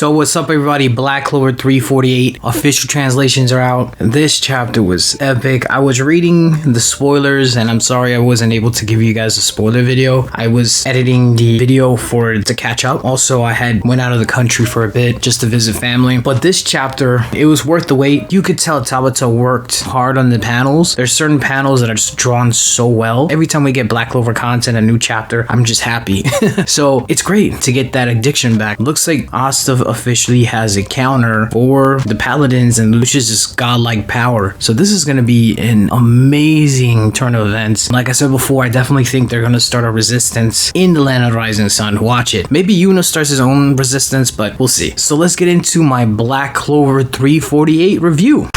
So what's up everybody, Black Clover 348 official translations are out. This chapter was epic. I was reading the spoilers and I'm sorry I wasn't able to give you guys a spoiler video. I was editing the video for it to catch up. Also, I had went out of the country for a bit just to visit family. But this chapter, it was worth the wait. You could tell 𝚲𝚘𝚅 worked hard on the panels. There's certain panels that are just drawn so well. Every time we get Black Clover content, a new chapter, I'm just happy. So it's great to get that addiction back. Looks like Asta officially has a counter for the paladins and Lucius's godlike power. So this is going to be an amazing turn of events. Like I said before, I definitely think they're going to start a resistance in the Land of the Rising Sun. Watch it. Maybe Yuno starts his own resistance, but we'll see. So let's get into my Black Clover 348 review.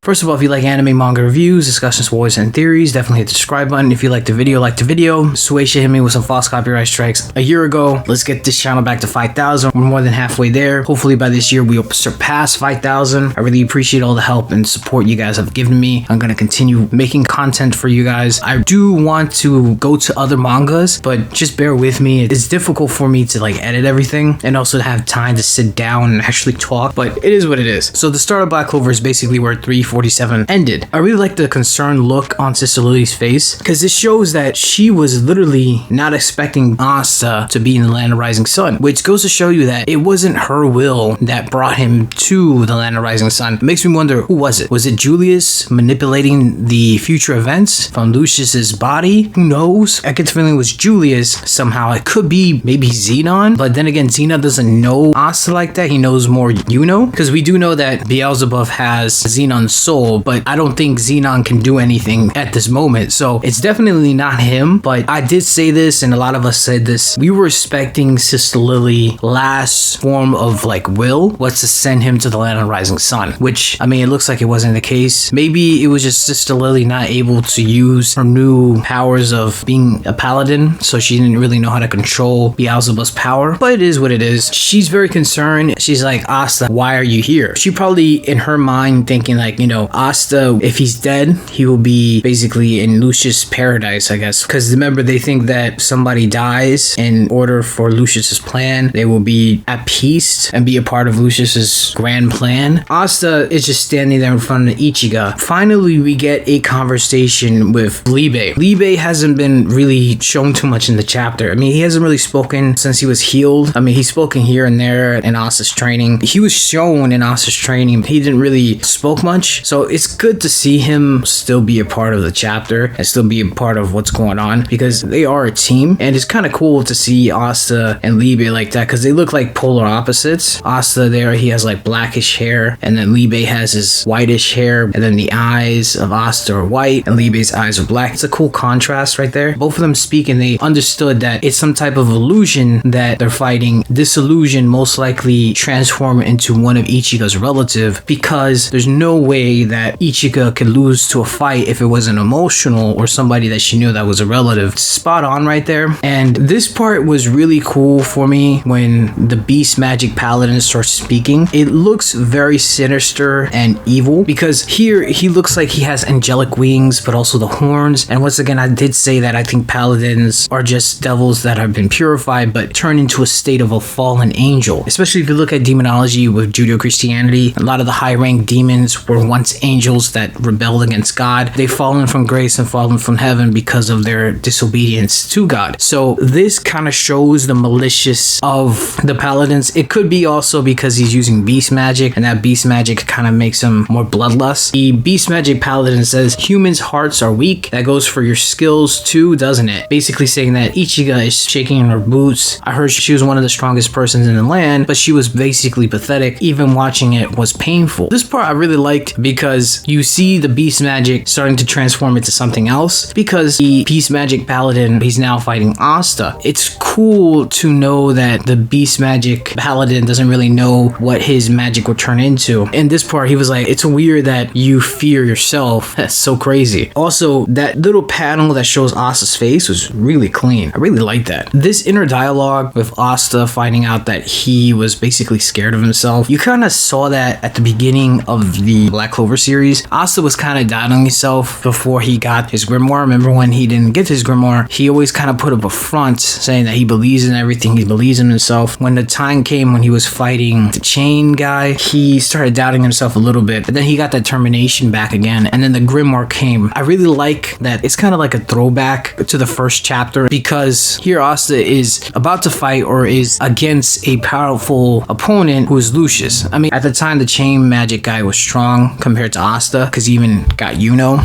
First of all, if you like anime, manga reviews, discussions, spoilers, and theories, definitely hit the subscribe button. If you like the video, 𝚲𝚘𝚅 hit me with some false copyright strikes a year ago. Let's get this channel back to 5,000. We're more than halfway there. Hopefully by this year, we'll surpass 5,000. I really appreciate all the help and support you guys have given me. I'm going to continue making content for you guys. I do want to go to other mangas, but just bear with me. It's difficult for me to edit everything and also to have time to sit down and actually talk, but it is what it is. So the start of Black Clover is basically where 347 ended. I really like the concerned look on Sister Lily's face because this shows that she was literally not expecting Asta to be in the Land of Rising Sun, which goes to show you that it wasn't her will that brought him to the Land of Rising Sun. It makes me wonder, who was it? Was it Julius manipulating the future events from Lucius's body? Who knows? I get the feeling it was Julius somehow. It could be maybe Xenon, but then again, Xenon doesn't know Asta like that. He knows more Yuno, because we do know that Beelzebub has Xenon's soul, but I don't think Xenon can do anything at this moment. So it's definitely not him, but I did say this and a lot of us said this. We were expecting Sister Lily last form of will was to send him to the Land of Rising Sun, which I mean, it looks like it wasn't the case. Maybe it was just Sister Lily not able to use her new powers of being a paladin, so she didn't really know how to control Beelzebub's power, but it is what it is. She's very concerned. She's like, Asta, why are you here? She probably in her mind thinking Asta, if he's dead, he will be basically in Lucius' paradise, I guess. Because remember, they think that somebody dies in order for Lucius's plan. They will be at peace and be a part of Lucius's grand plan. Asta is just standing there in front of Ichigo. Finally, we get a conversation with Liebe. Liebe hasn't been really shown too much in the chapter. I mean, he hasn't really spoken since he was healed. I mean, he's spoken here and there in Asta's training. He was shown in Asta's training. He didn't really spoke much. So it's good to see him still be a part of the chapter and still be a part of what's going on, because they are a team, and it's kind of cool to see Asta and Liebe like that because they look like polar opposites. Asta there, he has blackish hair, and then Liebe has his whitish hair, and then the eyes of Asta are white and Liebe's eyes are black. It's a cool contrast right there. Both of them speak and they understood that it's some type of illusion that they're fighting. This illusion most likely transform into one of Ichigo's relative, because there's no way that Ichigo could lose to a fight if it wasn't emotional or somebody that she knew that was a relative. Spot on right there. And this part was really cool for me when the Beast Magic Paladin starts speaking. It looks very sinister and evil, because here he looks like he has angelic wings but also the horns. And once again, I did say that I think paladins are just devils that have been purified but turned into a state of a fallen angel. Especially if you look at demonology with Judeo-Christianity, a lot of the high-ranked demons were once angels that rebelled against God. They've fallen from grace and fallen from heaven because of their disobedience to God. So this kind of shows the malicious of the paladins. It could be also because he's using beast magic, and that beast magic kind of makes him more bloodlust. The beast magic paladin says humans' hearts are weak. That goes for your skills too, doesn't it? Basically saying that Ichigo is shaking in her boots. I heard she was one of the strongest persons in the land, but she was basically pathetic. Even watching it was painful. This part I really liked because you see the beast magic starting to transform into something else, because the beast magic paladin, he's now fighting Asta. It's cool to know that the beast magic paladin doesn't really know what his magic would turn into. In this part, he was like, it's weird that you fear yourself. That's so crazy. Also, that little panel that shows Asta's face was really clean. I really like that. This inner dialogue with Asta finding out that he was basically scared of himself, you kind of saw that at the beginning of the Black Clover series, Asta was kind of doubting himself before he got his grimoire. Remember when he didn't get his grimoire, he always kind of put up a front saying that he believes in everything, he believes in himself. When the time came when he was fighting the chain guy, he started doubting himself a little bit, but then he got that determination back again, and then the grimoire came. I really like that it's kind of like a throwback to the first chapter, because here Asta is about to fight or is against a powerful opponent who is Lucius. I mean, at the time the chain magic guy was strong compared to Asta, because he even got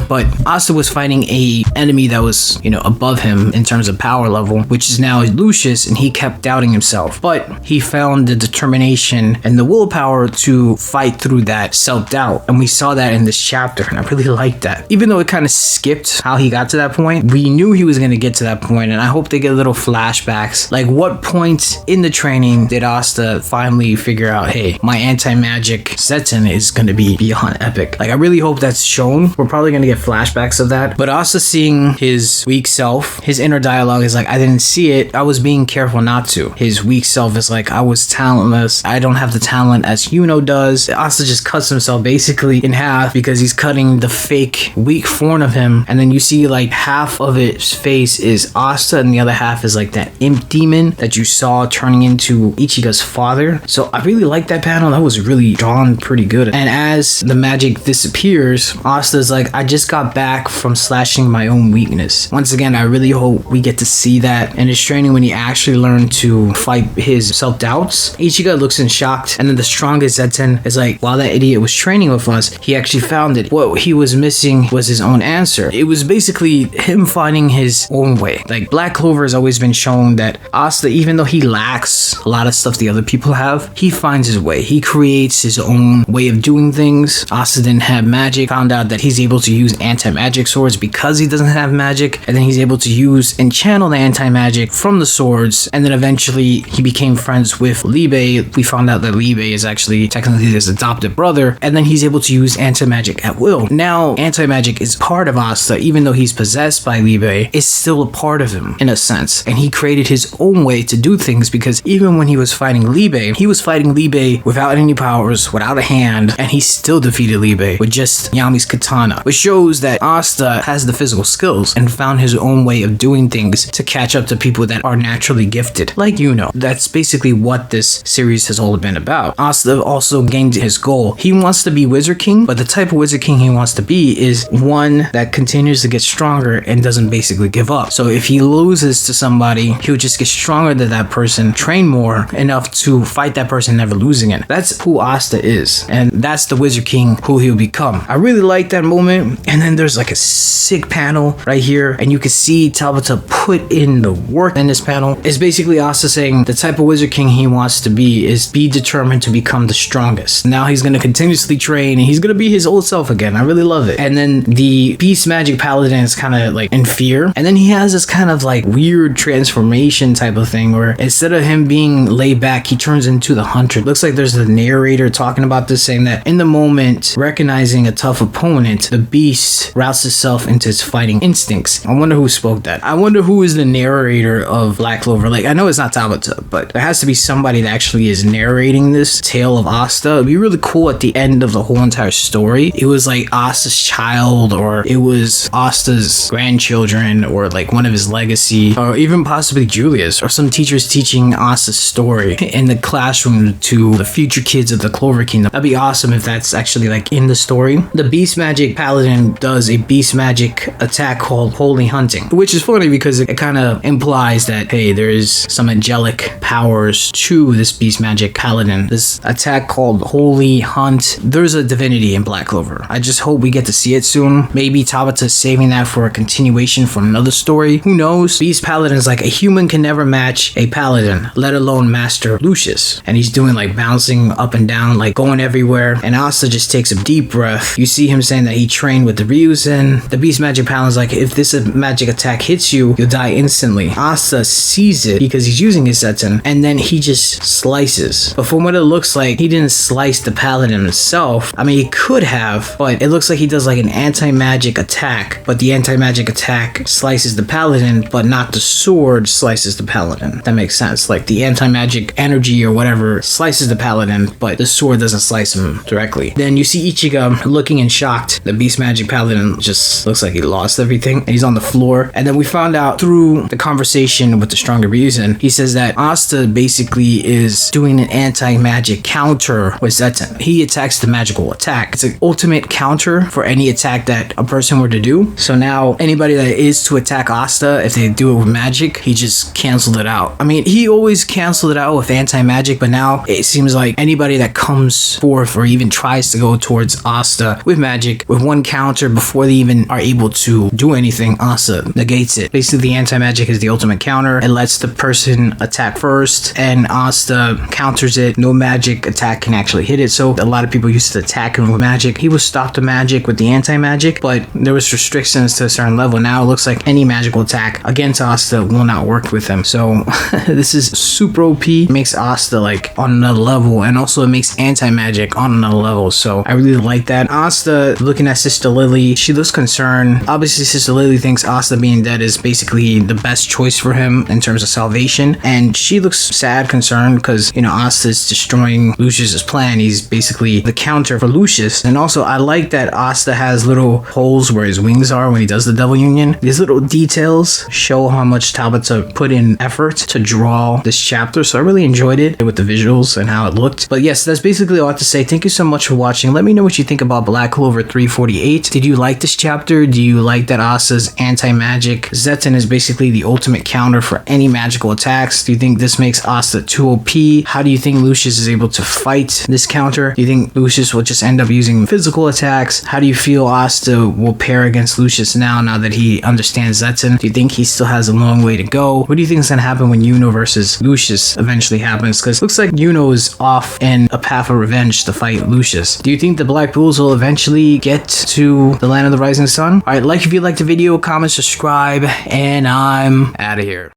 but Asta was fighting a enemy that was, you know, above him in terms of power level, which is now Lucius, and he kept doubting himself, but he found the determination and the willpower to fight through that self-doubt, and we saw that in this chapter, and I really liked that. Even though it kind of skipped how he got to that point, we knew he was going to get to that point, and I hope they get little flashbacks, like what point in the training did Asta finally figure out, hey, my anti-magic 𝚲𝚘𝚙𝚢𝚛 is going to be beyond epic. Like, I really hope that's shown. We're probably going to get flashbacks of that, but Asta seeing his weak self, his inner dialogue is like, I didn't see it, I was being careful not to. His weak self is like, I was talentless, I don't have the talent as Yuno does. Asta just cuts himself basically in half because he's cutting the fake weak form of him, and then you see like half of its face is Asta and the other half is like that imp demon that you saw turning into Ichiga's father. So I really like that panel. That was really drawn pretty good. And as the magic disappears, Asta's like, I just got back from slashing my own weakness. Once again, I really hope we get to see that in his training when he actually learned to fight his self-doubts. Ichiga looks in shocked, and then the strongest 𝚲𝚘𝚙 is like, while that idiot was training with us, he actually found it. What he was missing was his own answer. It was basically him finding his own way. Like, Black Clover has always been shown that Asta, even though he lacks a lot of stuff the other people have, he finds his way. He creates his own way of doing things. Asta didn't have magic, found out that he's able to use anti-magic swords because he doesn't have magic, and then he's able to use and channel the anti-magic from the swords, and then eventually he became friends with Liebe. We found out that Liebe is actually technically his adopted brother, and then he's able to use anti-magic at will. Now anti-magic is part of Asta, even though he's possessed by Liebe, it's still a part of him in a sense, and he created his own way to do things, because even when he was fighting Liebe, he was fighting Liebe without any powers, without a hand, and he still defeated Liebe with just Yami's katana, which shows that Asta has the physical skills and found his own way of doing things to catch up to people that are naturally gifted, like Yuno. That's basically what this series has all been about. Asta also gained his goal. He wants to be Wizard King, but the type of Wizard King he wants to be is one that continues to get stronger and doesn't basically give up. So if he loses to somebody, he'll just get stronger than that person, train more enough to fight that person, never losing it. That's who Asta is, and that's the Wizard King who he'll become. I really like that moment. And then there's like a sick panel right here, and you can see 𝚲𝚙𝚎 put in the work in this panel. It's basically Asta saying the type of Wizard King he wants to be is be determined to become the strongest. Now he's going to continuously train, and he's going to be his old self again. I really love it. And then the Beast Magic Paladin is kind of like in fear, and then he has this kind of like weird transformation type of thing where instead of him being laid back, he turns into the hunter. Looks like there's the narrator talking about this, saying that in the moment, recognizing a tough opponent, the beast routes itself into its fighting instincts. I wonder who spoke that. I wonder who is the narrator of Black Clover. Like, I know it's not 𝚲𝚙𝚎, but there has to be somebody that actually is narrating this tale of Asta. It'd be really cool at the end of the whole entire story. It was like Asta's child, or it was Asta's grandchildren, or like one of his legacy, or even possibly Julius, or some teachers teaching Asta's story in the classroom to the future kids of the Clover Kingdom. That'd be awesome if that's actually like in the story. The Beast Magic Paladin does a beast magic attack called Holy Hunting, which is funny because it kind of implies that, hey, there is some angelic powers to this Beast Magic Paladin. This attack called Holy Hunt, there's a divinity in Black Clover. I just hope we get to see it soon. Maybe 𝚲𝚙𝚎 saving that for a continuation from another story. Who knows? Beast Paladin is like, a human can never match a paladin, let alone master Lucius. And he's doing like bouncing up and down, like going everywhere. And Asta just takes a deep breath. You see him saying that he trained with the Ryuzen. The Beast Magic Paladin's like, if this magic attack hits you, you'll die instantly. Asta sees it because he's using his 𝚲𝚙𝚙, and then he just slices. But from what it looks like, he didn't slice the paladin himself. I mean, he could have, but it looks like he does like an anti-magic attack, but the anti-magic attack slices the paladin, but not the sword slices the paladin. That makes sense. Like the anti-magic energy or whatever slices the paladin, but the sword doesn't slice him directly. Then you see Ichigo looking in shocked. The Beast Magic Paladin just looks like he lost everything, and he's on the floor. And then we found out through the conversation with the stronger Ryuzen, he says that Asta basically is doing an anti-magic counter with Zetsun. He attacks the magical attack. It's an ultimate counter for any attack that a person were to do. So now anybody that is to attack Asta, if they do it with magic, he just canceled it out. I mean, he always canceled it out with anti-magic, but now it seems like anybody that comes forth or even tries to go towards Asta with magic, with one counter before they even are able to do anything, Asta negates it. Basically, the anti-magic is the ultimate counter. It lets the person attack first, and Asta counters it. No magic attack can actually hit it. So a lot of people used to attack him with magic. He was stopped the magic with the anti-magic, but there was restrictions to a certain level. Now it looks like any magical attack against Asta will not work with him. So this is super OP. It makes Asta like on another level, and also it makes anti-magic on another level. So I really like that. Asta, looking at Sister Lily, she looks concerned. Obviously, Sister Lily thinks Asta being dead is basically the best choice for him in terms of salvation, and she looks sad, concerned, because, you know, Asta is destroying Lucius's plan. He's basically the counter for Lucius. And also, I like that Asta has little holes where his wings are when he does the double union. These little details show how much 𝚲𝚘𝚡 put in effort to draw this chapter, so I really enjoyed it with the visuals and how it looked. But yes, that's basically all I have to say. Thank you so much for watching. Let me know what you think about Black Clover 348. Did you like this chapter? Do you like that Asta's anti-magic Zetsun is basically the ultimate counter for any magical attacks? Do you think this makes Asta too OP? How do you think Lucius is able to fight this counter? Do you think Lucius will just end up using physical attacks? How do you feel Asta will pair against Lucius now that he understands Zetsun? Do you think he still has a long way to go? What do you think is going to happen when Yuno versus Lucius eventually happens? Because it looks like Yuno is off in a path of revenge to fight Lucius. Do you think the Black Bulls will eventually get to the Land of the Rising Sun? Alright, like if you liked the video, comment, subscribe, and I'm out of here.